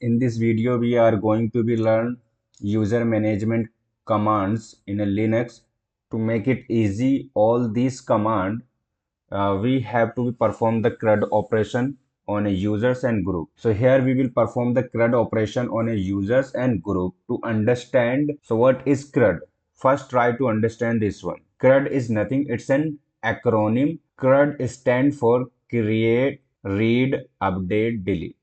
In this video we are going to be learn user management commands in a Linux. To make it easy, all these command we have to perform the CRUD operation on a users and group. So here we will perform the CRUD operation on a users and group to understand. So what is CRUD? First try to understand this one. CRUD is nothing, it's an acronym. CRUD stand for create, read, update, delete.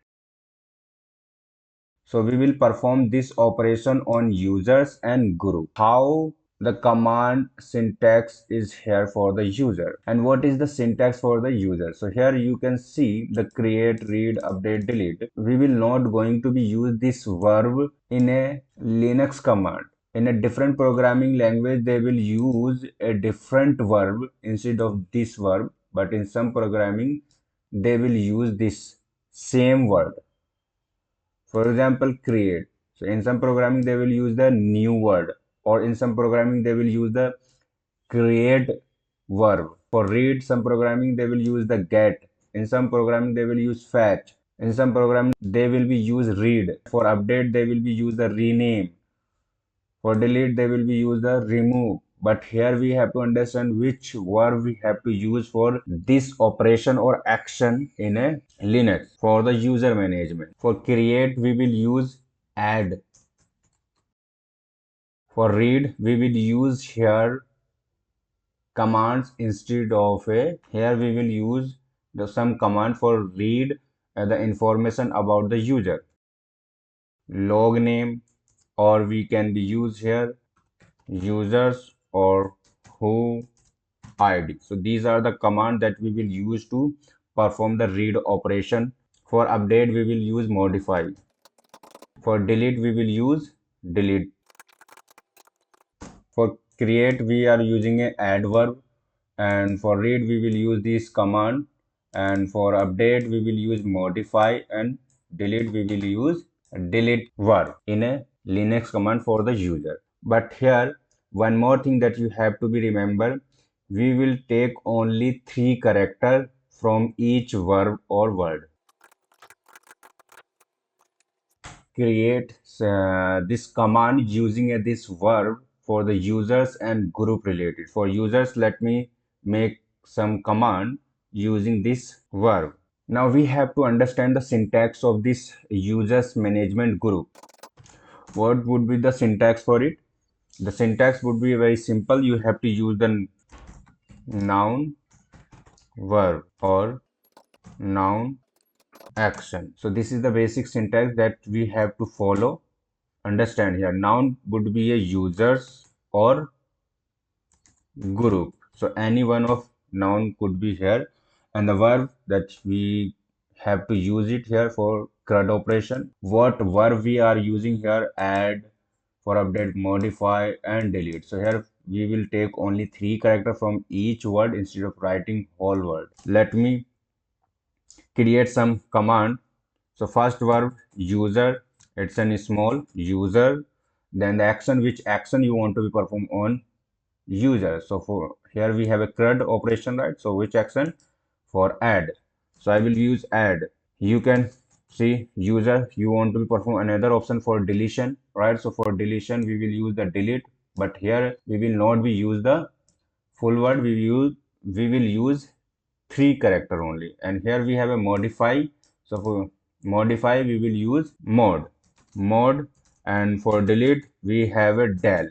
So we will perform this operation on users and group. How the command syntax is here for the user, and what is the syntax for the user. So here you can see the create, read, update, delete. We will not going to be use this verb in a Linux command. In a different programming language they will use a different verb instead of this verb, but in some programming they will use this same word. For example, create. So in some programming they will use the new word, or in some programming they will use the create verb. For read, some programming they will use the get. In some programming they will use fetch. In some programming they will be use read. For update they will be use the rename. For delete they will be use the remove. But here we have to understand which verb we have to use for this operation or action in a Linux for the user management. For create we will use add. For read we will use here commands instead of a. Here we will use some command for read the information about the user. Log name, or we can be used here users or who ID. So these are the command that we will use to perform the read operation. For update we will use modify. For delete we will use delete. For create we are using a add verb, and for read we will use this command, and for update we will use modify, and delete we will use delete verb in a Linux command for the user. But here one more thing that you have to be remember, we will take only 3 character from each verb or word. Create this command using this verb for the users and group related. For users, let me make some command using this verb. Now we have to understand the syntax of this users management group. What would be the syntax for it? The syntax would be very simple. You have to use the noun verb or noun action. So this is the basic syntax that we have to follow. Understand here, noun would be a users or group. So any one of noun could be here, and the verb that we have to use it here for CRUD operation. What verb we are using here? Add. For update, modify, and delete. So here we will take only 3 characters from each word instead of writing whole word. Let me create some command. So first verb user, it's a small user, then the action, which action you want to be performed on user. So for here we have a CRUD operation, right? So which action? For add. So I will use add. You can see user, you want to be perform another option for deletion, right? So for deletion we will use the delete, but here we will not be use the full word. We will use 3 character only. And here we have a modify. So for modify we will use mod, and for delete we have a del,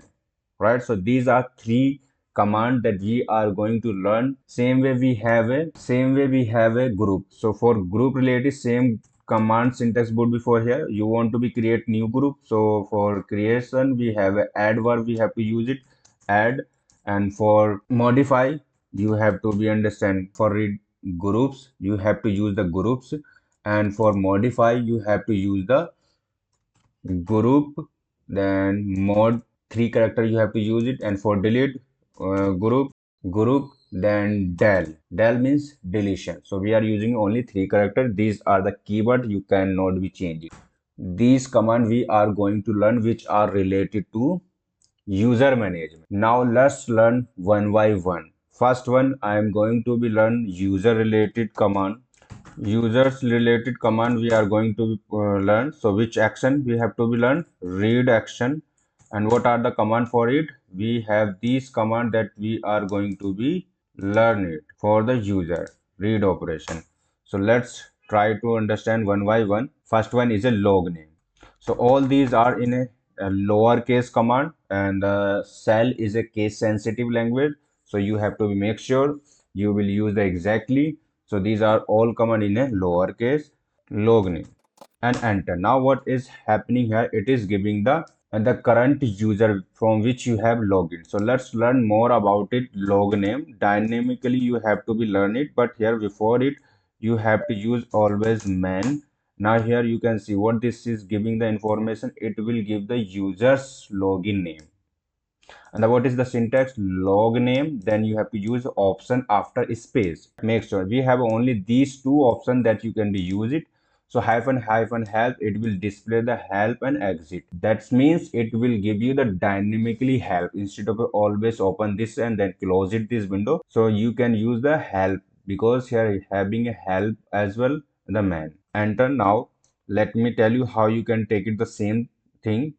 right? So these are 3 command that we are going to learn. Same way we have a group. So for group related, same command syntax would be for here. You want to be create new group, so for creation we have a add verb, we have to use it add. And for modify you have to be understand, for read groups you have to use the groups, and for modify you have to use the group, then mod 3 character you have to use it, and for delete group, then del means deletion. So we are using only 3 characters. These are the keyword, you cannot be changing. These command we are going to learn which are related to user management. Now let's learn one by one. First one, I am going to be learn user related command. Users related command we are going to learn. So which action we have to be learned? Read action. And what are the command for it? We have these command that we are going to be learn it for the user read operation. So let's try to understand one by one. First one is a log name. So all these are in a lowercase command, and cell is a case sensitive language. So you have to make sure you will use the exactly. So these are all command in a lowercase. Log name and enter. Now what is happening here? It is giving the current user from which you have login. So let's learn more about it. Log name dynamically you have to be learn it, but here before it you have to use always man. Now here you can see what this is giving the information. It will give the user's login name. And what is the syntax? Log name, then you have to use option after space. Make sure we have only these two options that you can be use it. So hyphen hyphen help, it will display the help and exit. That means it will give you the dynamically help instead of always open this and then close it this window. So you can use the help because here having a help as well the man. Enter. Now let me tell you how you can take it the same thing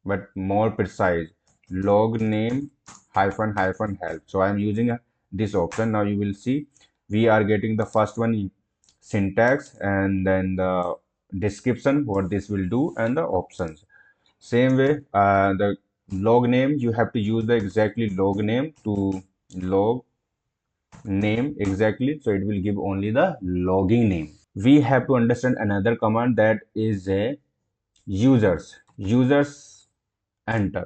but more precise. Log name hyphen hyphen help. So I am using this option. Now you will see we are getting the first one syntax and then the description what this will do and the options. Same way the log name you have to use the exactly log name to log name exactly, so it will give only the logging name. We have to understand another command that is a users enter.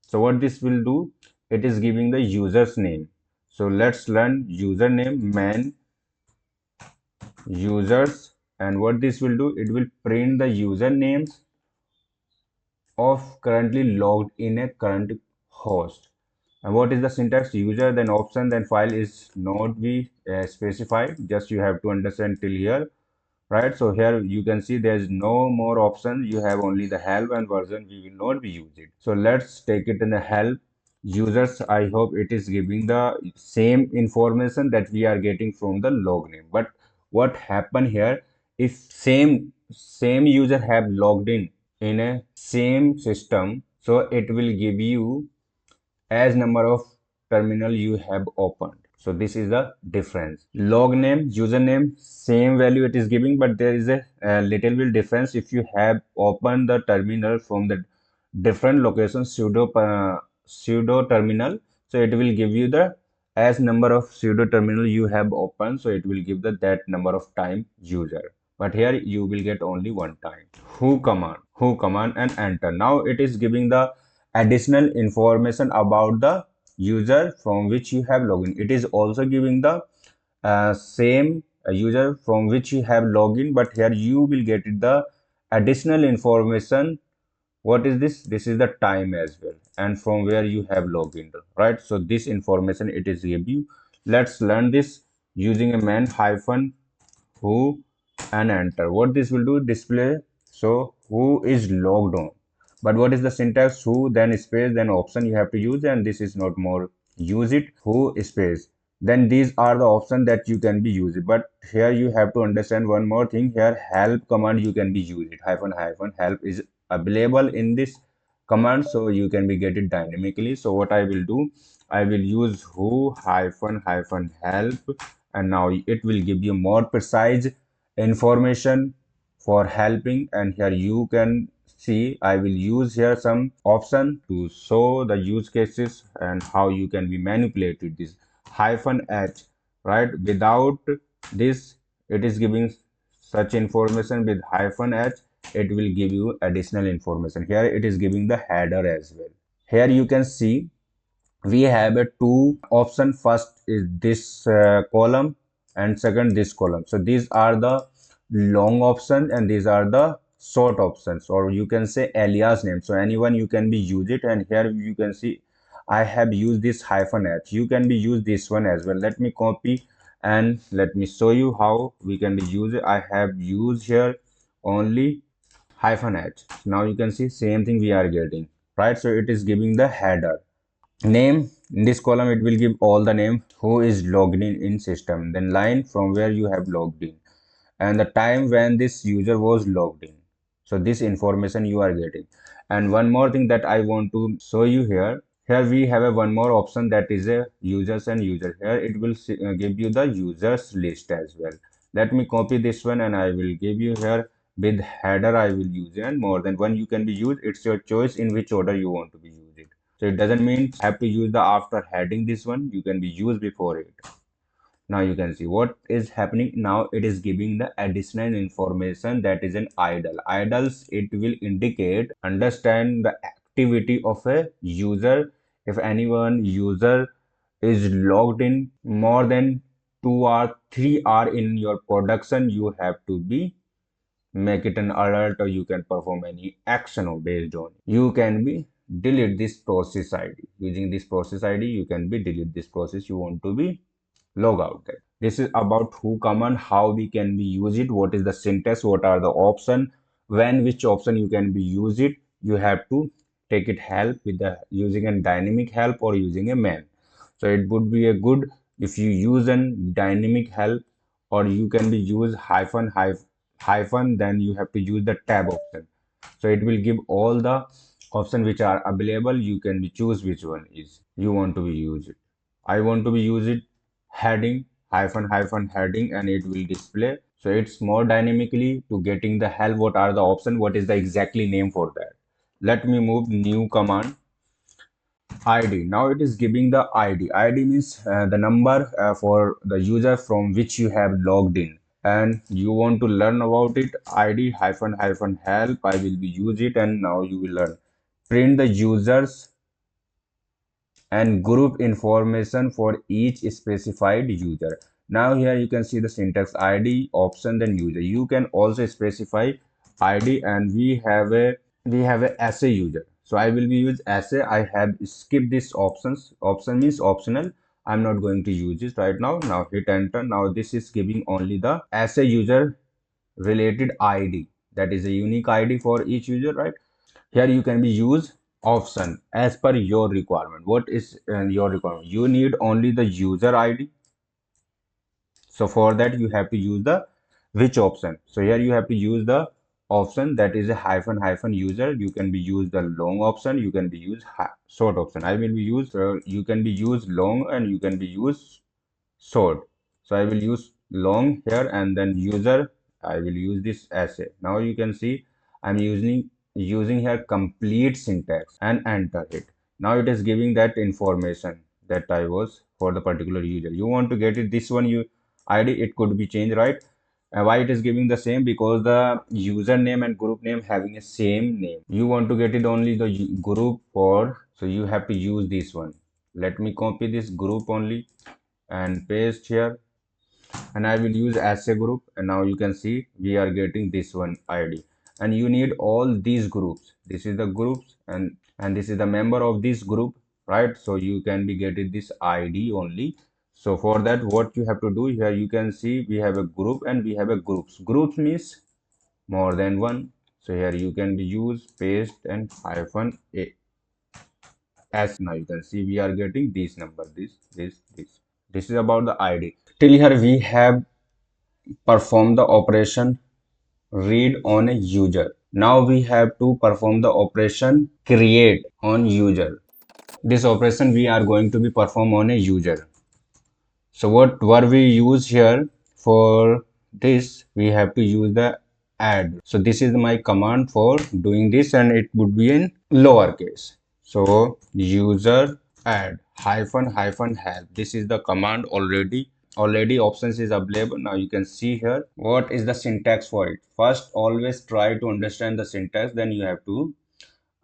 So what this will do, it is giving the user's name. So let's learn username man users, and what this will do, it will print the usernames of currently logged in a current host. And what is the syntax? User then option then file is not be specified, just you have to understand till here, right? So here you can see there is no more option, you have only the help and version we will not be using. So let's take it in the help users. I hope it is giving the same information that we are getting from the log name. But what happened here, if same user have logged in a same system, so it will give you as number of terminal you have opened. So this is the difference. Log name, username, same value it is giving, but there is a little bit difference. If you have opened the terminal from the different location pseudo terminal, so it will give you the as number of pseudo terminal you have opened, so it will give the that number of time user. But here you will get only one time. Who command and enter. Now it is giving the additional information about the user from which you have login. It is also giving the same user from which you have login, but here you will get the additional information. What is this? This is the time as well, and from where you have logged, right? So this information it is give you. Let's learn this using a man hyphen who and enter. What this will do, display so who is logged on. But what is the syntax? Who then space then option you have to use, and this is not more use it who space, then these are the options that you can be used. But here you have to understand one more thing. Here help command you can be used, hyphen hyphen help is available in this command, so you can be get it dynamically. So what I will do, I will use who hyphen hyphen help, and now it will give you more precise information for helping. And here you can see I will use here some option to show the use cases and how you can be manipulated this hyphen h, right? Without this it is giving such information. With hyphen h it will give you additional information. Here it is giving the header as well. Here you can see we have a two option. First is this column and second this column. So these are the long option and these are the short options, or you can say alias name. So anyone you can be use it, and here you can see I have used this hyphen h. You can be use this one as well. Let me copy and let me show you how we can be use it. I have used here only hyphen h. Now you can see same thing we are getting, right? So it is giving the header. Name, in this column it will give all the name who is logged in system, then line from where you have logged in. and the time when this user was logged in. So this information you are getting. And one more thing that I want to show you here. Here we have a one more option, that is a users and user. Here it will give you the users list as well. Let me copy this one and I will give you here with header. I will use it, and more than one you can be used. It's your choice in which order you want to be used it. So it doesn't mean have to use the after heading this one. You can be used before it. Now you can see what is happening. Now it is giving the additional information, that is an idle. Idles, it will indicate, understand the activity of a user. If anyone user is logged in more than 2 or 3 hours in your production, you have to be make it an alert, or you can perform any action based on it. You can be delete this process ID. Using this process ID, you can be delete this process you want to be log out there. This is about who command, how we can be use it, what is the syntax, what are the option, when which option you can be use it. You have to take it help with the using a dynamic help or using a man. So it would be a good if you use an dynamic help, or you can be use hyphen, then you have to use the tab option. So it will give all the options which are available. You can be choose which one is you want to be use it. I want to be use it heading heading, and it will display. So it's more dynamically to getting the help. What are the option? What is the exactly name for that? Let me move new command ID. Now it is giving the ID. ID means the number for the user from which you have logged in, and you want to learn about it. ID help. I will be use it, and now you will learn. Print the users and group information for each specified user. Now here you can see the syntax ID, option, then user. You can also specify ID, and we have a essay user. So I will be use essay. I have skipped this options. Option means optional. I'm not going to use this right now. Now hit enter. Now this is giving only the essay user related ID. That is a unique ID for each user, right? Here you can be use option as per your requirement. What is your requirement? You need only the user ID. So for that you have to use the which option. So here you have to use the option that is a hyphen user. You can be use the long option. You can be use short option. I will be use you can be use long, and you can be use short. So I will use long here, and then user I will use this essay. Now you can see I'm using here complete syntax and enter it. Now it is giving that information that I was for the particular user. You want to get it this one you ID, it could be changed, right? Why it is giving the same? Because the username and group name having a same name. You want to get it only the group for, so you have to use this one. Let me copy this group only and paste here, and I will use as a group, and now you can see we are getting this one ID. And you need all these groups. This is the groups, and this is the member of this group, right? So you can be getting this ID only. So for that, what you have to do here, you can see we have a group and we have a groups means more than one. So here you can be use paste and hyphen a. As now you can see we are getting this number, this is about the ID. Till here we have performed the operation read on a user. Now we have to perform the operation create on user. This operation we are going to be perform on a user. So what were we use here? For this we have to use the add. So this is my command for doing this, and it would be in lowercase. So user add hyphen help. This is the command. Already options is available. Now you can see here what is the syntax for it. First always try to understand the syntax, then you have to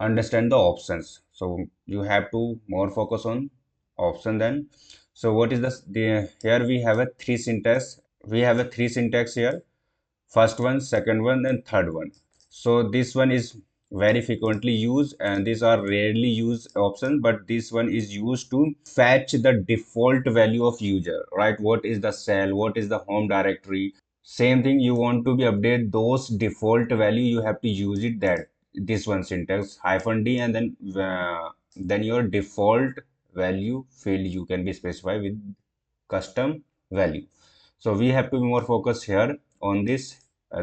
understand the options. So you have to more focus on option then. So what is the here we have a three syntax here. First one, second one, and third one. So this one is very frequently used, and these are rarely used options, but this one is used to fetch the default value of user, right? What is the cell, what is the home directory? Same thing, you want to be update those default value, you have to use it that this one syntax hyphen d, and then your default value field you can be specify with custom value. So we have to be more focused here on this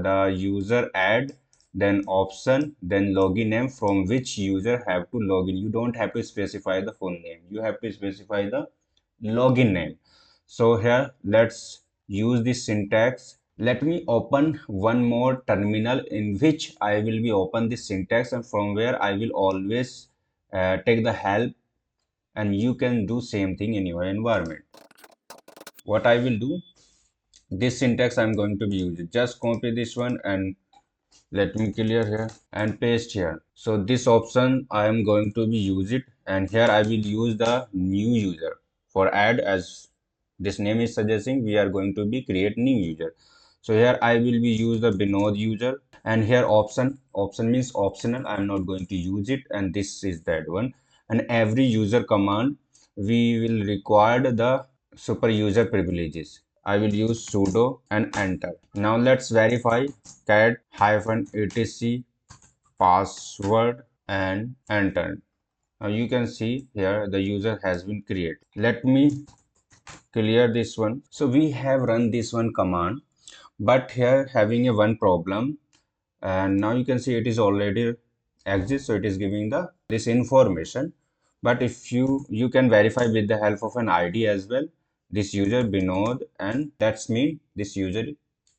the user add, then option, then login name from which user have to login. You don't have to specify the full name, you have to specify the login name. So here let's use this syntax. Let me open one more terminal in which I will be open this syntax, and from where I will always take the help, and you can do same thing in your environment. What I will do, this syntax I'm going to be using, just copy this one and let me clear here and paste here. So this option I am going to be use it, and here I will use the new user for add, as this name is suggesting we are going to be create new user. So here I will be use the Binod user, and here option means optional, I'm not going to use it, and this is that one. And every user command we will require the super user privileges. I will use sudo and enter. Now let's verify cat -etc password and enter. Now you can see here the user has been created. Let me clear this one. So we have run this one command, but here having a one problem, and now you can see it is already exists, so it is giving the this information. But if you can verify with the help of an ID as well, this user Binod, and that's mean this user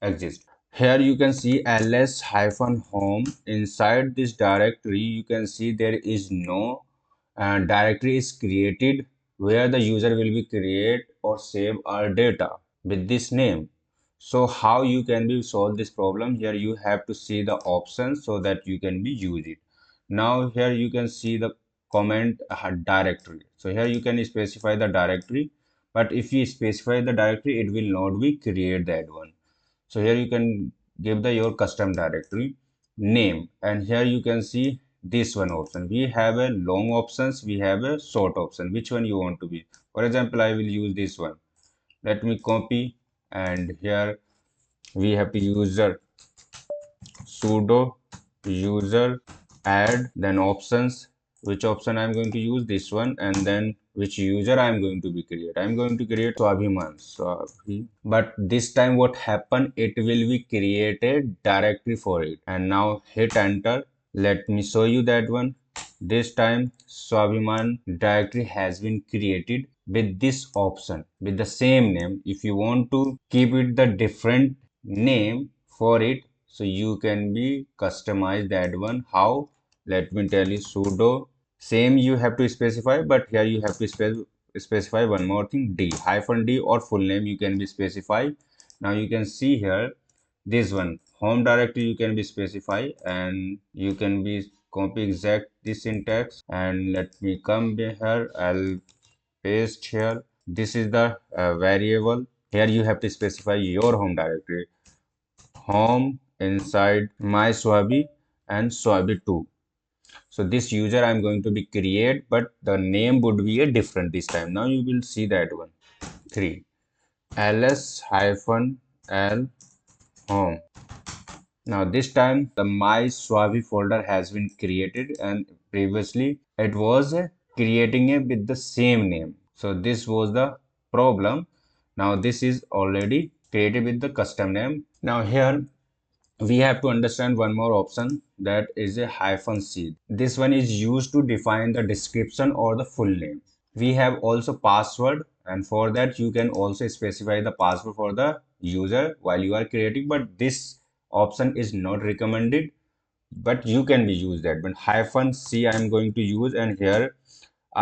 exists. Here you can see ls-home. Inside this directory you can see there is no directory is created where the user will be create or save our data with this name. So how you can be solve this problem? Here you have to see the options so that you can be use it. Now here you can see the comment directory. So here you can specify the directory, but if you specify the directory it will not be create that one. So here you can give the your custom directory name, and here you can see this one option. We have a long options, we have a short option. Which one you want to be? For example, I will use this one. Let me copy, and here we have to user sudo user add, then options, which option I'm going to use, this one, and then which user I'm going to be create. I'm going to create Swabhiman. But this time what happened, it will be created directly for it, and now hit enter. Let me show you that one. This time Swabhiman directory has been created with this option with the same name. If you want to keep it the different name for it, so you can be customize that one. How? Let me tell you. Sudo, same you have to specify, but here you have to specify one more thing, d -d or full name you can be specify. Now you can see here this one home directory you can be specify, and you can be copy exact this syntax, and let me come here, I'll paste here. This is the variable. Here you have to specify your home directory, home inside my Swabi and Swabi 2. So this user I'm going to be create, but the name would be a different this time. Now you will see that one. 3 ls-l home. Now this time the my Swabi folder has been created, and previously it was creating it with the same name. So this was the problem. Now this is already created with the custom name. Now here we have to understand one more option, that is a -c. This one is used to define the description or the full name. We have also password, and for that you can also specify the password for the user while you are creating, but this option is not recommended, but you can be used that. But -c I am going to use, and here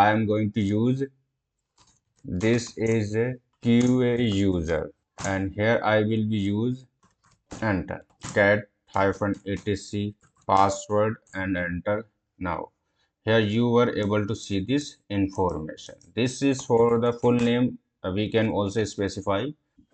I am going to use this is a QA user, and here I will be use enter cat -etc password and enter. Now here you were able to see this information. This is for the full name. We can also specify.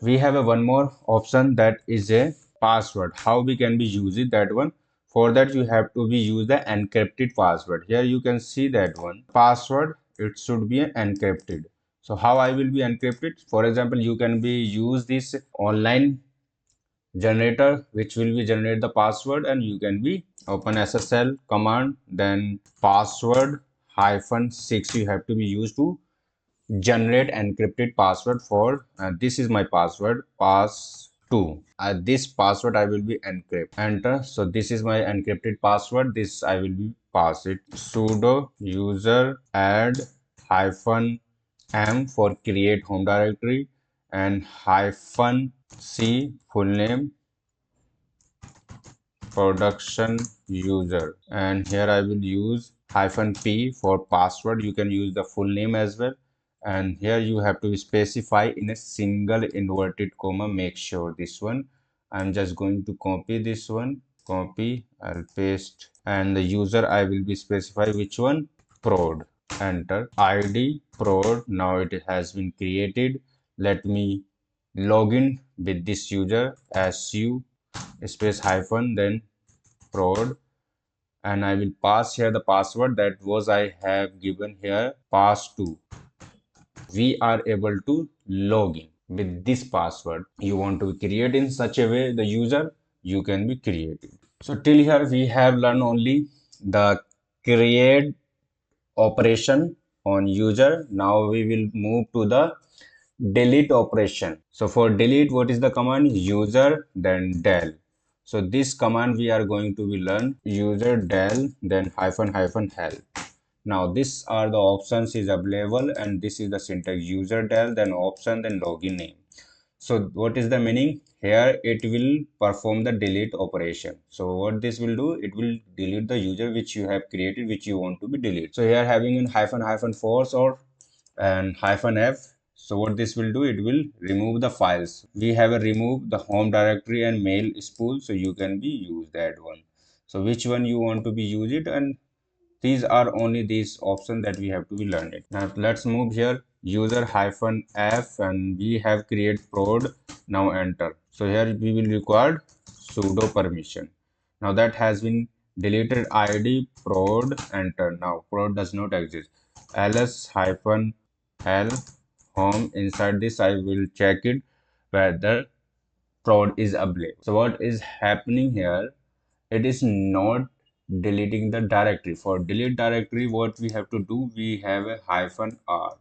We have a one more option, that is a password. How we can be use it that one? For that you have to be use the encrypted password. Here you can see that one password, it should be encrypted. So how I will be encrypted? For example, you can be use this online generator which will be generate the password, and you can be open SSL command, then password -6 you have to be used to generate encrypted password for this is my password, 2. This password I will be encrypt. Enter. So this is my encrypted password. This I will be pass it. Sudo user add hyphen m for create home directory and hyphen c full name production user, and here I will use hyphen p for password. You can use the full name as well, and here you have to specify in a single inverted comma. Make sure this one. I'm just going to copy this one, copy, I'll paste, and the user I will be specify which one, prod. Enter. ID prod. Now it has been created. Let me log in with this user as you space hyphen then prod, and I will pass here the password that was I have given here pass2. We are able to log in with this password. You want to create in such a way the user, you can be created. So till here we have learned only the create operation on user. Now we will move to the delete operation. So for delete, what is the command? User then del. So this command we are going to be learn user del then hyphen hyphen help. Now these are the options is available, and this is the syntax user del then option then login name. So what is the meaning? Here it will perform the delete operation. So what this will do, it will delete the user which you have created, which you want to be deleted. So here having in hyphen hyphen force or and hyphen f. So what this will do, it will remove the files. We have a remove the home directory and mail spool, so you can be use that one. So which one you want to be use it, and these are only these options that we have to be learned it. Now let's move here user hyphen f, and we have create prod. Now enter. So here we will require sudo permission. Now that has been deleted. ID prod. Enter. Now prod does not exist. ls hyphen l home. Inside this I will check it whether prod is available. So what is happening here, it is not deleting the directory. For delete directory, what we have to do, we have a hyphen r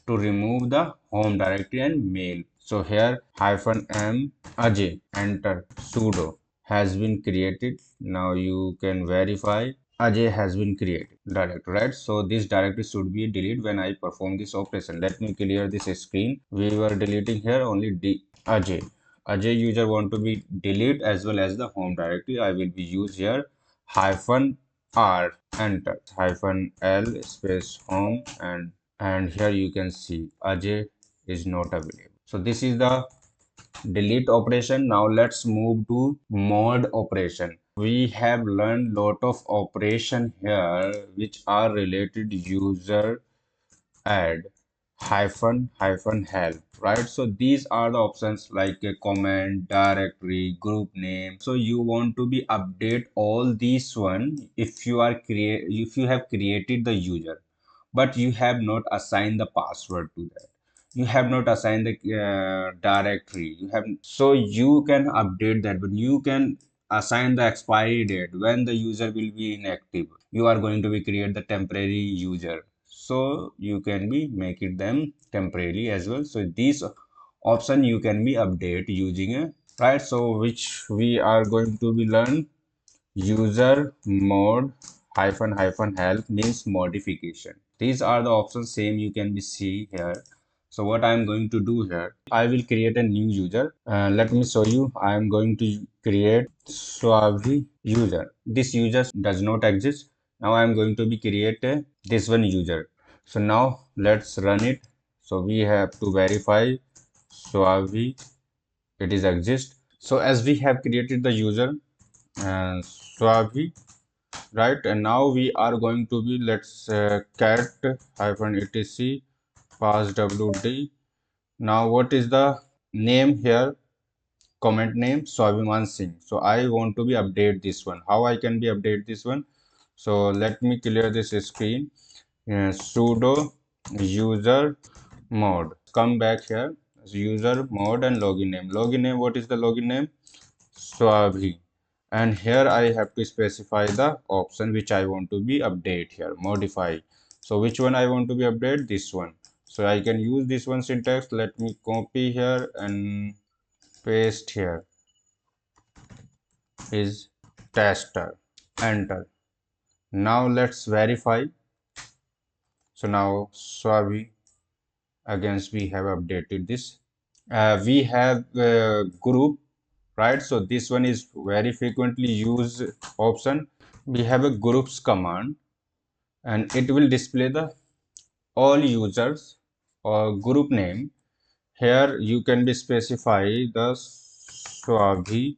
to remove the home directory and mail. So here hyphen m Ajay, enter. Sudo has been created. Now you can verify Ajay has been created directory, right? So this directory should be deleted when I perform this operation. Let me clear this screen. We were deleting here only Ajay. Ajay user want to be delete as well as the home directory. I will be use here hyphen r, enter, hyphen l space home, and here you can see Ajay is not available. So this is the delete operation. Now let's move to mod operation. We have learned lot of operation here which are related user add hyphen hyphen help, right? So these are the options like a comment, directory, group name. So you want to be update all these one if you are if you have created the user but you have not assigned the password to that, you have not assigned the directory, you have, so you can update that, but you can assign the expiry date when the user will be inactive. You are going to be create the temporary user, so you can be make it them temporarily as well. So these option you can be update using a, right? So which we are going to be learn user mod hyphen hyphen help means modification. These are the options same you can be see here. So what I am going to do here, I will create a new user. Let me show you. I am going to create Suavi user. This user does not exist. Now I am going to be create this one user. So now let's run it. So we have to verify Suavi it is exist. So as we have created the user and Suavi, right? And now we are going to be, let's cat hyphen etc pass wd. Now what is the name here? Comment name Swabiman Singh. So I want to be update this one. How I can be update this one? So let me clear this screen. Sudo user mod. Come back here. User mod and login name. Login name. What is the login name? Swabhi. And here I have to specify the option which I want to be update here, modify. So which one I want to be update? This one. So I can use this one syntax. Let me copy here and paste here is tester, enter. Now let's verify. So now Swabi, against we have updated this. We have group, right? So this one is very frequently used option. We have a groups command, and it will display the all users or group name. Here you can be specify the Swabhi.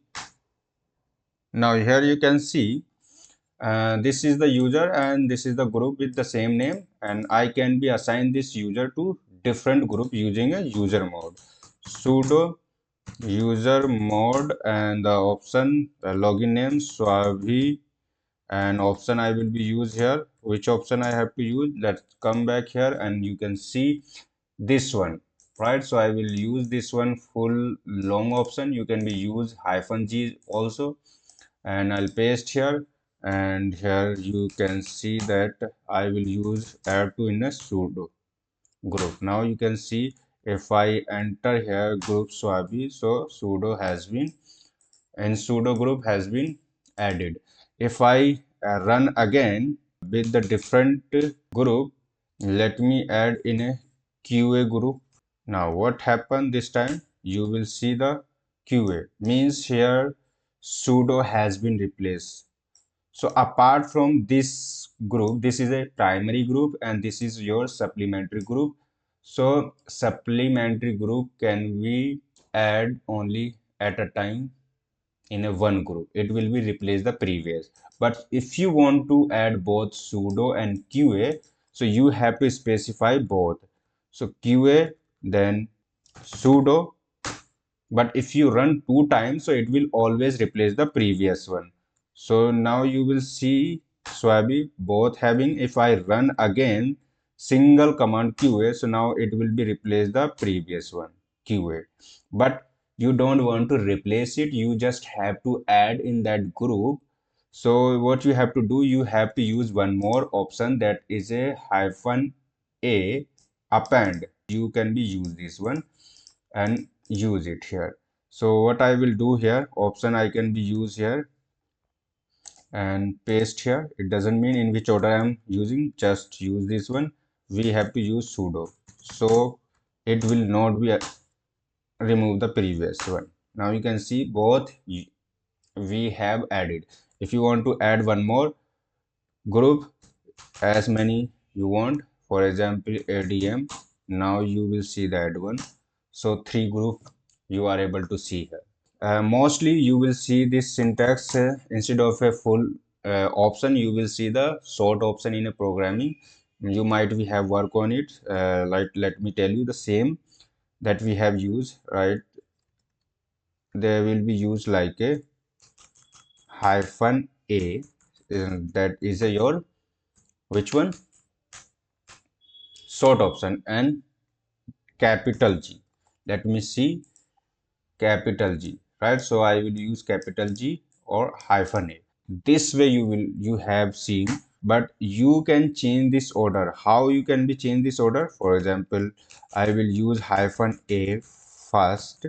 Now here you can see this is the user and this is the group with the same name, and I can be assigned this user to different group using a user mode. Sudo user mode, and the option the login name Swabhi, and option I will be use here. Which option I have to use? Let's come back here and you can see this one, right? So I will use this one full long option. You can be use -g also, and I'll paste here, and here you can see that I will use add to in a sudo group. Now you can see if I enter here group Swabi, so sudo has been and sudo group has been added. If I run again with the different group, let me add in a QA group. Now what happened this time? You will see the QA means here sudo has been replaced. So apart from this group, this is a primary group and this is your supplementary group. So supplementary group can we add only at a time in a one group. It will be replace the previous. But if you want to add both sudo and QA, so you have to specify both. So QA then sudo, but if you run two times, so it will always replace the previous one. So now you will see Swabi both having, if I run again single command QA, so now it will be replace the previous one QA. But you don't want to replace it, you just have to add in that group. So what you have to do, you have to use one more option, that is a -a append. You can be use this one and use it here. So what I will do here, option I can be use here and paste here. It doesn't mean in which order I am using, just use this one. We have to use sudo, so it will not be remove the previous one. Now you can see both we have added. If you want to add one more group, as many you want, for example ADM, now you will see that one. So three group you are able to see here. Mostly you will see this syntax instead of a full option, you will see the short option in a programming. You might we have work on it, like let me tell you the same that we have used, right? There will be used like a -a, that is a your which one, short option, and capital G. Let me see, capital G, right? So I will use capital G or -a. This way you have seen, but you can change this order. How you can be change this order? For example, I will use -a first,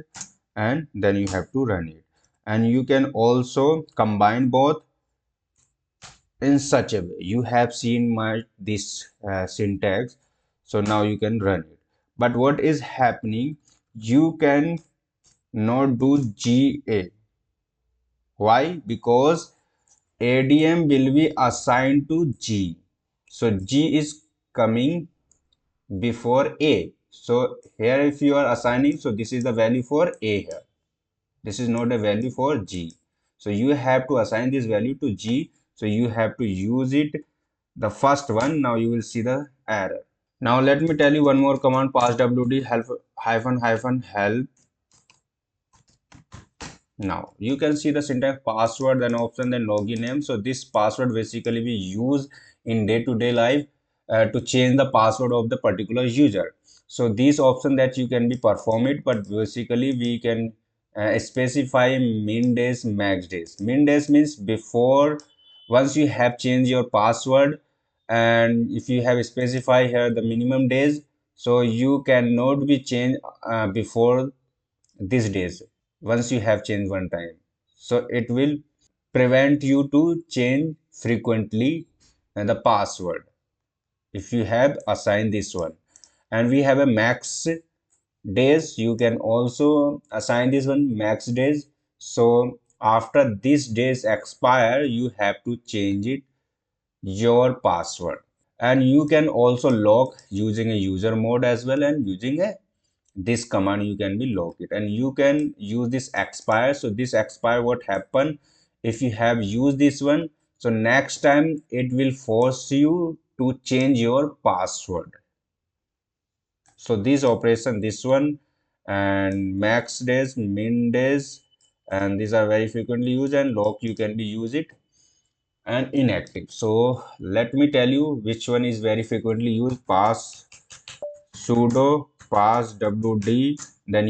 and then you have to run it. And you can also combine both in such a way. You have seen my this syntax, so now you can run it. But what is happening? You can not do GA. Why? Because ADM will be assigned to G. So G is coming before A. So here if you are assigning, so this is the value for A here. This is not a value for G. So you have to assign this value to G. So you have to use it, the first one. Now you will see the error. Now let me tell you one more command, passwd help -help. Now you can see the syntax, password, then option, then login name. So this password basically we use in day-to-day life to change the password of the particular user. So this option that you can be perform it, but basically we can specify min days, max days. Min days means before, once you have changed your password, and if you have specify here the minimum days, so you cannot be changed before these days. once you have changed one time. So it will prevent you to change frequently the password if you have assigned this one. And we have a max days. You can also assign this one max days. So after these days expire, you have to change it your password. And you can also lock using a user mode as well, and using a this command you can be lock it, and you can use this expire. So this expire, what happen if you have used this one, so next time it will force you to change your password. So this operation, this one, and max days, min days, and these are very frequently used, and lock you can be use it, and inactive. So let me tell you which one is very frequently used. Pass sudo pass wd, then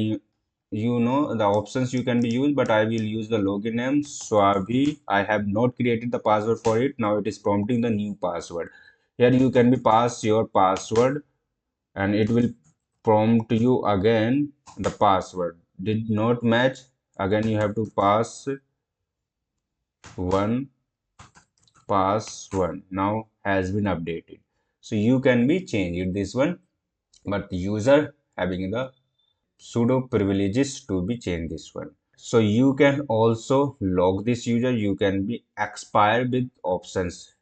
you know the options you can be used, but I will use the login name Swabi. I have not created the password for it. Now it is prompting the new password. Here you can be pass your password, and it will prompt you again. The password did not match, again you have to pass one. Pass one now has been updated. So you can be changing this one, but user having the sudo privileges to be changed this one. So you can also log this user. You can be expire with options.